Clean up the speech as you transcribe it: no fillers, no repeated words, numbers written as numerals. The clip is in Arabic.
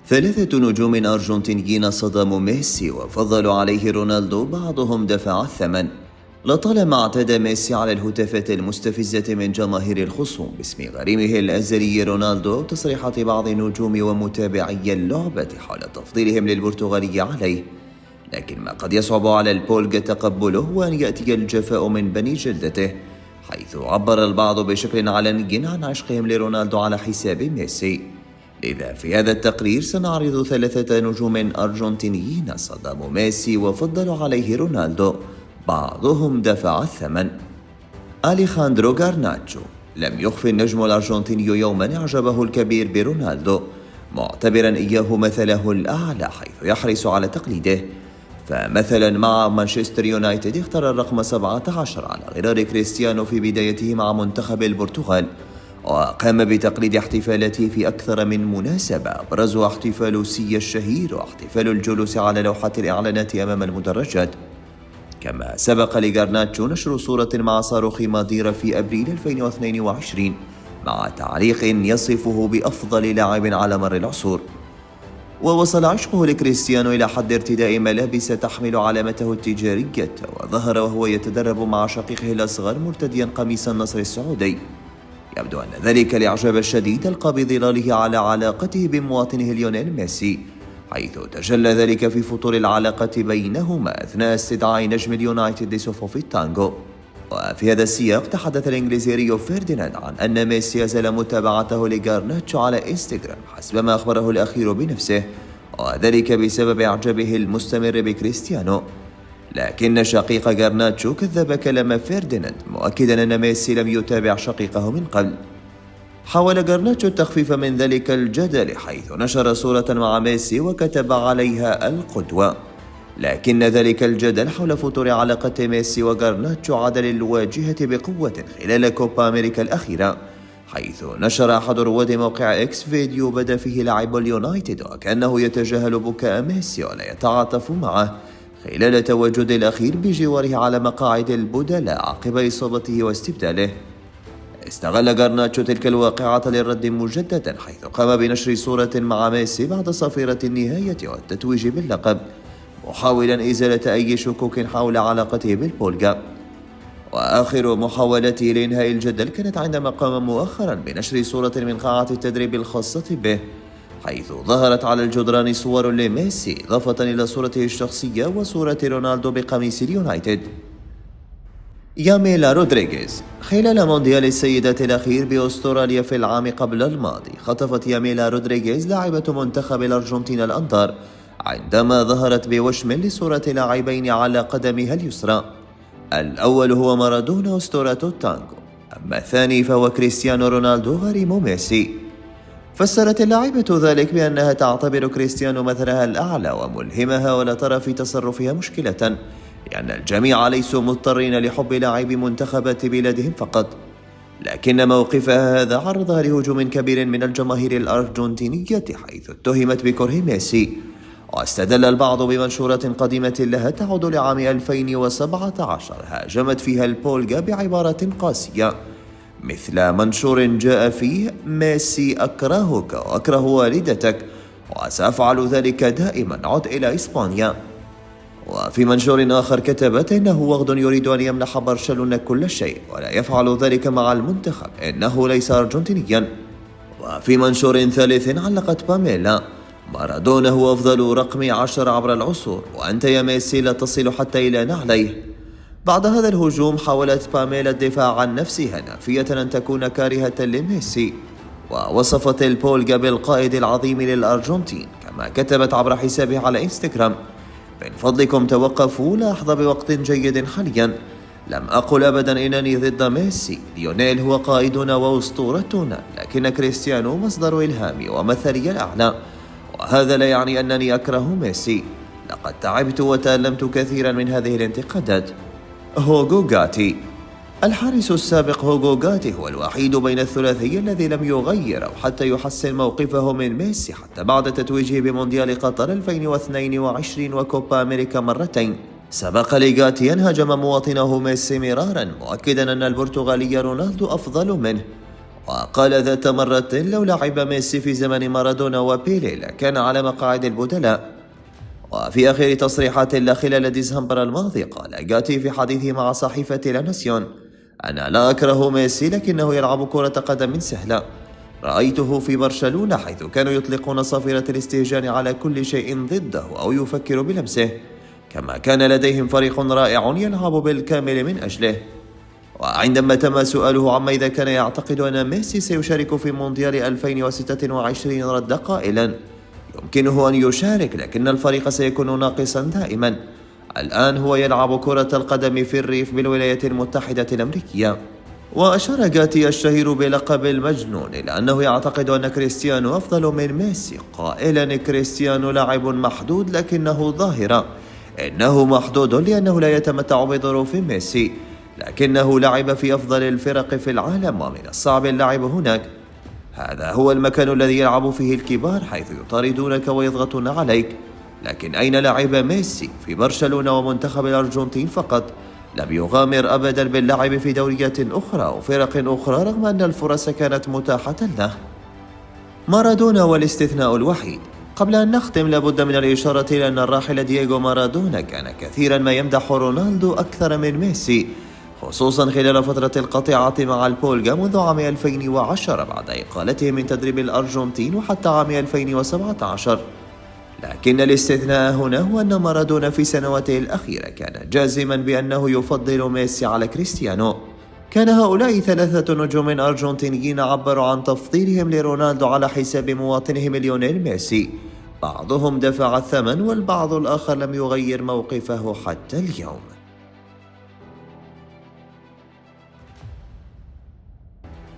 3 نجوم أرجنتينيين صدموا ميسي وفضلوا عليه رونالدو، بعضهم دفع الثمن. لطالما اعتاد ميسي على الهتافات المستفزة من جماهير الخصوم باسم غريمه الأزلي رونالدو، تصريحات بعض النجوم ومتابعي اللعبة حول تفضيلهم للبرتغالي عليه. لكن ما قد يصعب على البولغ تقبله هو أن يأتي الجفاء من بني جلدته، حيث عبر البعض بشكل علني عن عشقهم لرونالدو على حساب ميسي. لذا في هذا التقرير سنعرض 3 نجوم أرجنتينيين صدموا ميسي وفضلوا عليه رونالدو، بعضهم دفع الثمن. أليخاندرو غارناتشو. لم يخفي النجم الأرجنتيني يوما إعجابه الكبير برونالدو، معتبرا إياه مثله الأعلى حيث يحرص على تقليده. فمثلا مع مانشستر يونايتد اختار الرقم 17 على غرار كريستيانو في بدايته مع منتخب البرتغال، وقام بتقليد احتفالاته في أكثر من مناسبة، أبرزها احتفال سي الشهير واحتفال الجلوس على لوحة الإعلانات أمام المدرجات. كما سبق لغارناتشو نشر صورة مع صاروخ ماديرا في أبريل 2022 مع تعليق يصفه بأفضل لاعب على مر العصور. ووصل عشقه لكريستيانو إلى حد ارتداء ملابس تحمل علامته التجارية، وظهر وهو يتدرب مع شقيقه الأصغر مرتديا قميص النصر السعودي. يبدو أن ذلك الإعجاب الشديد ألقى بظلاله على علاقته بمواطنه ليونيل ميسي، حيث تجلى ذلك في فطور العلاقة بينهما أثناء استدعاء نجم اليونايتد لصفوف في التانغو. وفي هذا السياق تحدث الإنجليزي ريو فيرديناند عن أن ميسي يزال متابعته لغارناتشو على إنستغرام حسب ما أخبره الأخير بنفسه، وذلك بسبب إعجابه المستمر بكريستيانو. لكن شقيق غارناتشو كذب كلام فيرديناند، مؤكدا أن ميسي لم يتابع شقيقه من قبل. حاول غارناتشو التخفيف من ذلك الجدل حيث نشر صورة مع ميسي وكتب عليها القدوة، لكن ذلك الجدل حول فطور علاقة ميسي وغارناتشو عاد للواجهة بقوة خلال كوبا أمريكا الأخيرة، حيث نشر أحد رواد موقع إكس فيديو بدا فيه لاعب اليونايتد وكأنه يتجاهل بكاء ميسي ولا يتعاطف معه خلال تواجد الأخير بجواره على مقاعد البدلاء عقب إصابته واستبداله. استغل غارناتشو تلك الواقعة للرد مجددا، حيث قام بنشر صورة مع ميسي بعد صفيرة النهاية والتتويج باللقب، محاولا إزالة أي شكوك حول علاقته بالبولغا. وآخر محاولته لإنهاء الجدل كانت عندما قام مؤخرا بنشر صورة من قاعة التدريب الخاصة به، حيث ظهرت على الجدران صور لميسي إضافة إلى صورته الشخصية وصورة رونالدو بقميص اليونايتد. ياميلا رودريغيز. خلال مونديال السيدات الأخير بأستراليا في العام قبل الماضي، خطفت ياميلا رودريغيز لاعبة منتخب الأرجنتين الأنظار عندما ظهرت بوشم لصورة لاعبين على قدمها اليسرى. الأول هو مارادونا أسطورة التانغو، أما الثاني فهو كريستيانو رونالدو غريم ميسي. فسرت اللاعبة ذلك بأنها تعتبر كريستيانو مثلها الأعلى وملهمها، ولا ترى في تصرفها مشكلة، لأن الجميع ليسوا مضطرين لحب لاعبي منتخبات بلادهم فقط. لكن موقفها هذا عرضها لهجوم كبير من الجماهير الأرجنتينية، حيث اتهمت بكره ميسي. واستدل البعض بمنشورات قديمة لها تعود لعام 2017 هاجمت فيها البولغا بعبارة قاسية، مثل منشور جاء فيه: ميسي أكرهك وأكره والدتك وسأفعل ذلك دائما، عد إلى إسبانيا. وفي منشور آخر كتبت: إنه وغد يريد أن يمنح برشلونة كل شيء ولا يفعل ذلك مع المنتخب، إنه ليس أرجنتينيا. وفي منشور ثالث علقت باميلا: مارادونا هو أفضل رقم 10 عبر العصور، وأنت يا ميسي لا تصل حتى إلى نعليه. بعد هذا الهجوم حاولت باميلا الدفاع عن نفسها، نافية أن تكون كارهة لميسي، ووصفت البولغا بالقائد العظيم للأرجنتين. كما كتبت عبر حسابها على إنستغرام: من فضلكم توقفوا، لا أحظى بوقت جيد حاليا، لم أقل أبدا إنني ضد ميسي، ليونيل هو قائدنا وأسطورتنا، لكن كريستيانو مصدر إلهامي ومثلي الأعلى، وهذا لا يعني أنني أكره ميسي. لقد تعبت وتألمت كثيرا من هذه الانتقادات. هوغو غاتي. الحارس السابق هوغو غاتي هو الوحيد بين الثلاثي الذي لم يغير أو حتى يحسن موقفه من ميسي حتى بعد تتويجه بمونديال قطر 2022 وكوبا أمريكا مرتين. سبق لغاتي أن هاجم مواطنه ميسي مرارا، مؤكدا أن البرتغالي رونالدو أفضل منه، وقال ذات مرة: لو لعب ميسي في زمن مارادونا وبيلي لكان على مقاعد البدلاء. وفي آخر تصريحات له خلال ديسمبر الماضي قال جاتي في حديثه مع صحيفة لا ناسيون: أنا لا أكره ميسي لكنه يلعب كرة قدم سهلة. رأيته في برشلونة حيث كانوا يطلقون صافرة الاستهجان على كل شيء ضده أو يفكر بلمسه، كما كان لديهم فريق رائع يلعب بالكامل من أجله. وعندما تم سؤاله عما إذا كان يعتقد أن ميسي سيشارك في مونديال 2026 رد قائلا: يمكنه أن يشارك لكن الفريق سيكون ناقصا دائما. الآن هو يلعب كرة القدم في الريف بالولايات المتحدة الأمريكية. وأشار جاتي الشهير بلقب المجنون إلى أنه يعتقد أن كريستيانو أفضل من ميسي، قائلا: كريستيانو لاعب محدود لكنه ظاهرة. إنه محدود لأنه لا يتمتع بظروف ميسي، لكنه لعب في أفضل الفرق في العالم ومن الصعب اللعب هناك. هذا هو المكان الذي يلعب فيه الكبار حيث يطاردونك ويضغطون عليك. لكن أين لعب ميسي؟ في برشلونة ومنتخب الأرجنتين فقط. لم يغامر أبدا باللعب في دوريات أخرى أو فرق أخرى رغم أن الفرص كانت متاحة له. مارادونا والاستثناء الوحيد. قبل أن نختم لابد من الإشارة إلى أن الراحل دييغو مارادونا كان كثيرا ما يمدح رونالدو أكثر من ميسي، خصوصا خلال فترة القطيعة مع البولغا منذ عام 2010 بعد إقالته من تدريب الأرجنتين وحتى عام 2017. لكن الاستثناء هنا هو أن مارادونا في سنواته الأخيرة كان جازما بأنه يفضل ميسي على كريستيانو. كان هؤلاء 3 نجوم أرجنتينيين عبروا عن تفضيلهم لرونالدو على حساب مواطنهم ليونيل ميسي. بعضهم دفع الثمن والبعض الآخر لم يغير موقفه حتى اليوم.